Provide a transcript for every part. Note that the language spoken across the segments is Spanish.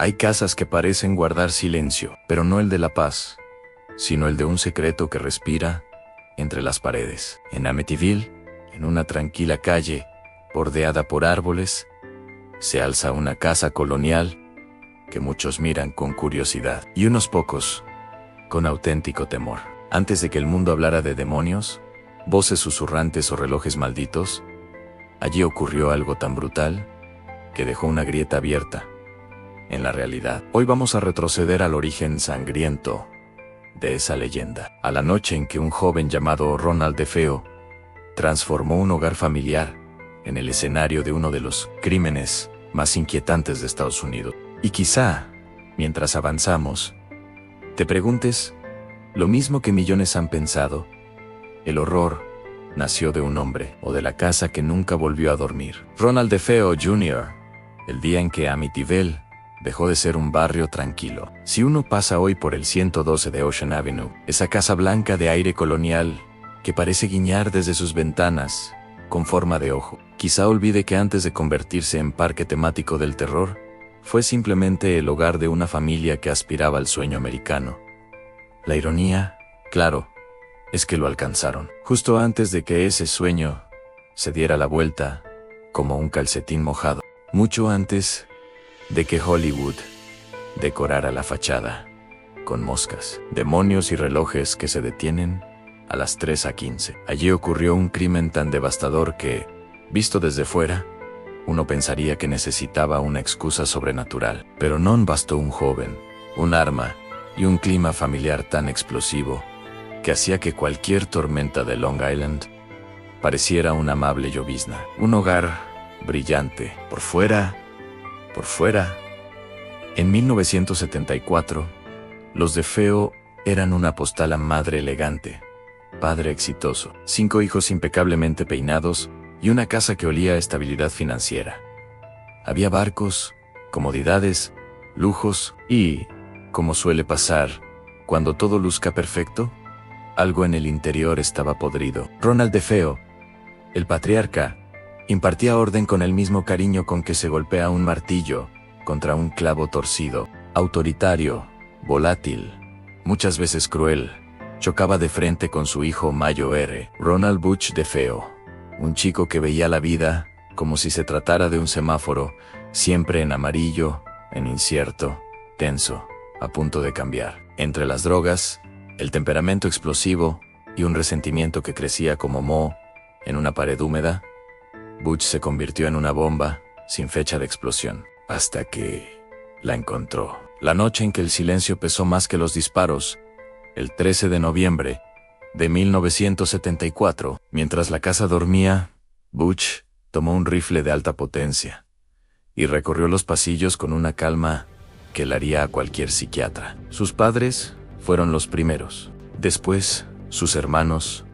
Hay casas que parecen guardar silencio, pero no el de la paz, sino el de un secreto que respira entre las paredes. En Amityville, en una tranquila calle, bordeada por árboles, se alza una casa colonial que muchos miran con curiosidad y unos pocos con auténtico temor. Antes de que el mundo hablara de demonios, voces susurrantes o relojes malditos, allí ocurrió algo tan brutal que dejó una grieta abierta en la realidad. Hoy vamos a retroceder al origen sangriento de esa leyenda, a la noche en que un joven llamado Ronald DeFeo transformó un hogar familiar en el escenario de uno de los crímenes más inquietantes de Estados Unidos. Y quizá, mientras avanzamos, te preguntes lo mismo que millones han pensado: el horror nació de un hombre o de la casa que nunca volvió a dormir. Ronald DeFeo Jr., el día en que Amityville dejó de ser un barrio tranquilo. Si uno pasa hoy por el 112 de Ocean Avenue, esa casa blanca de aire colonial que parece guiñar desde sus ventanas con forma de ojo, quizá olvide que antes de convertirse en parque temático del terror, fue simplemente el hogar de una familia que aspiraba al sueño americano. La ironía, claro, es que lo alcanzaron, justo antes de que ese sueño se diera la vuelta como un calcetín mojado, mucho antes de que Hollywood decorara la fachada con moscas, demonios y relojes que se detienen a las 3:15. Allí ocurrió un crimen tan devastador que, visto desde fuera, uno pensaría que necesitaba una excusa sobrenatural. Pero no bastó un joven, un arma y un clima familiar tan explosivo que hacía que cualquier tormenta de Long Island pareciera una amable llovizna. Un hogar brillante, por fuera. En 1974, los DeFeo eran una postal a madre elegante, padre exitoso, 5 hijos impecablemente peinados y una casa que olía a estabilidad financiera. Había barcos, comodidades, lujos y, como suele pasar, cuando todo luzca perfecto, algo en el interior estaba podrido. Ronald DeFeo, el patriarca, impartía orden con el mismo cariño con que se golpea un martillo contra un clavo torcido. Autoritario, volátil, muchas veces cruel, chocaba de frente con su hijo Mayo R. Ronald Butch DeFeo, un chico que veía la vida como si se tratara de un semáforo, siempre en amarillo, en incierto, tenso, a punto de cambiar. Entre las drogas, el temperamento explosivo y un resentimiento que crecía como moho en una pared húmeda, Butch se convirtió en una bomba sin fecha de explosión, hasta que la encontró. La noche en que el silencio pesó más que los disparos, el 13 de noviembre de 1974, mientras la casa dormía, Butch tomó un rifle de alta potencia y recorrió los pasillos con una calma que helaría a cualquier psiquiatra. Sus padres fueron los primeros, después sus hermanos,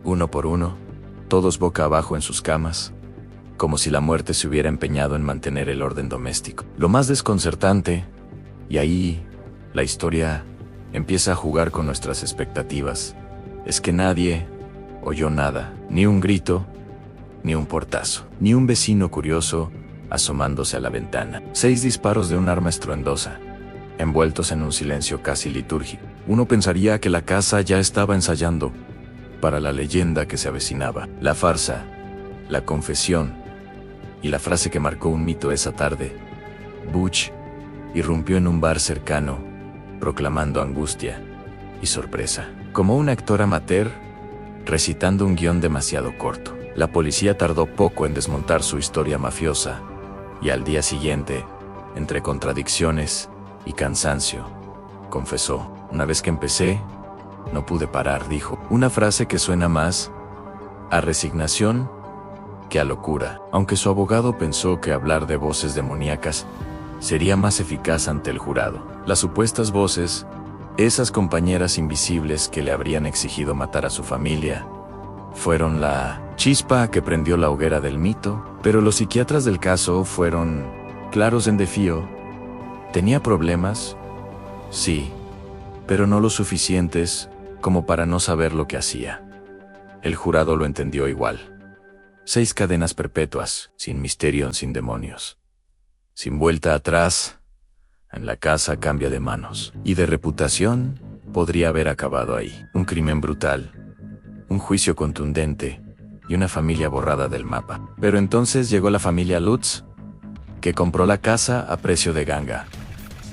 uno por uno, todos boca abajo en sus camas, como si la muerte se hubiera empeñado en mantener el orden doméstico. Lo más desconcertante, y ahí la historia empieza a jugar con nuestras expectativas, es que nadie oyó nada, ni un grito, ni un portazo, ni un vecino curioso asomándose a la ventana. 6 disparos de un arma estruendosa, envueltos en un silencio casi litúrgico. Uno pensaría que la casa ya estaba ensayando para la leyenda que se avecinaba. La farsa, la confesión y la frase que marcó un mito esa tarde. Butch irrumpió en un bar cercano, proclamando angustia y sorpresa, como un actor amateur recitando un guión demasiado corto. La policía tardó poco en desmontar su historia mafiosa, y al día siguiente, entre contradicciones y cansancio, confesó: una vez que empecé, no pude parar, dijo. Una frase que suena más a resignación que a locura, aunque su abogado pensó que hablar de voces demoníacas sería más eficaz ante el jurado. Las supuestas voces, esas compañeras invisibles que le habrían exigido matar a su familia, fueron la chispa que prendió la hoguera del mito. Pero los psiquiatras del caso fueron claros en DeFeo. ¿Tenía problemas? Sí, pero no lo suficientes como para no saber lo que hacía. El jurado lo entendió igual. 6 cadenas perpetuas, sin misterio, sin demonios, sin vuelta atrás. La casa cambia de manos. Y de reputación, podría haber acabado ahí. Un crimen brutal, un juicio contundente y una familia borrada del mapa. Pero entonces llegó la familia Lutz, que compró la casa a precio de ganga,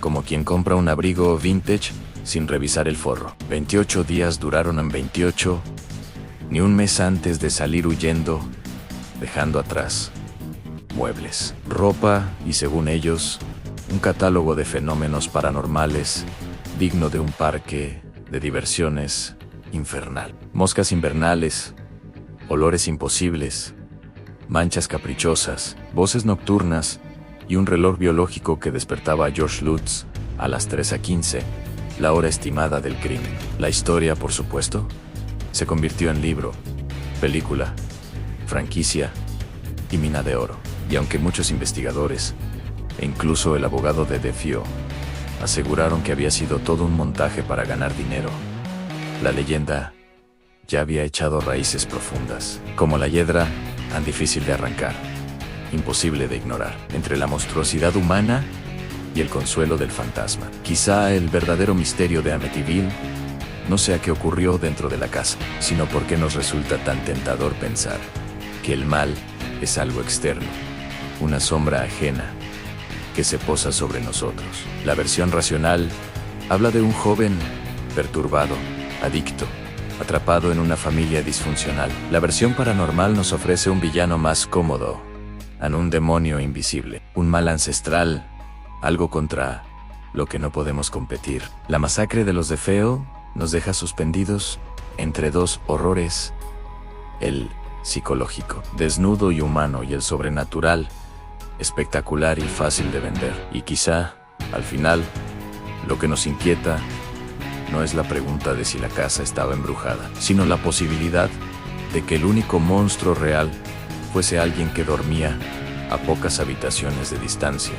como quien compra un abrigo vintage sin revisar el forro. 28 días duraron en 28, ni un mes antes de salir huyendo, dejando atrás muebles, ropa y, según ellos, un catálogo de fenómenos paranormales digno de un parque de diversiones infernal. Moscas invernales, olores imposibles, manchas caprichosas, voces nocturnas y un reloj biológico que despertaba a George Lutz a las 3:15, la hora estimada del crimen. La historia, por supuesto, se convirtió en libro, película, franquicia y mina de oro. Y aunque muchos investigadores, e incluso el abogado de DeFeo, aseguraron que había sido todo un montaje para ganar dinero, la leyenda ya había echado raíces profundas. Como la hiedra, tan difícil de arrancar, imposible de ignorar, entre la monstruosidad humana y el consuelo del fantasma. Quizá el verdadero misterio de Amityville no sea qué ocurrió dentro de la casa, sino por qué nos resulta tan tentador pensar que el mal es algo externo, una sombra ajena que se posa sobre nosotros. La versión racional habla de un joven perturbado, adicto, atrapado en una familia disfuncional. La versión paranormal nos ofrece un villano más cómodo, un demonio invisible, un mal ancestral, algo contra lo que no podemos competir. La masacre de los DeFeo nos deja suspendidos entre dos horrores: el psicológico, desnudo y humano, y el sobrenatural, espectacular y fácil de vender. Y quizá, al final, lo que nos inquieta no es la pregunta de si la casa estaba embrujada, sino la posibilidad de que el único monstruo real fuese alguien que dormía a pocas habitaciones de distancia.